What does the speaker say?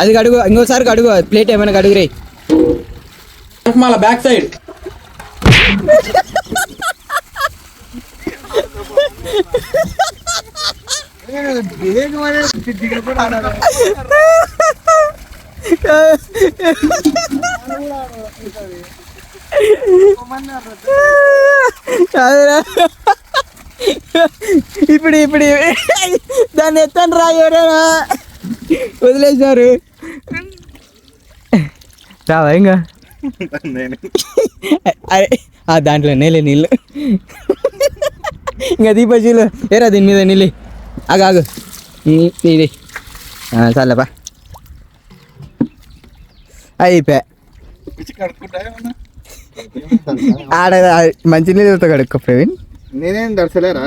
అది కడుగు, ఇంకోసారి కడుగు, ప్లేట్ ఏమైనా కడుగు రే. మళ్ళా బ్యాక్ సైడ్ ఇప్పుడు ఇప్పుడు దాన్ని ఎత్తాను రా, ఎవరైనా వదిలేసారు. రావా ఇంకా అరే దాంట్లో నేలే నీళ్ళు ఇంకా దీపజీలు ఏరా దీని మీద నీళ్ళు ఆగు ఇది చాలపా అయిపోయా. ఆడ మంచి నీళ్ళతో కడుక్కో ప్రవీణ్. నేనేం దర్శలేరా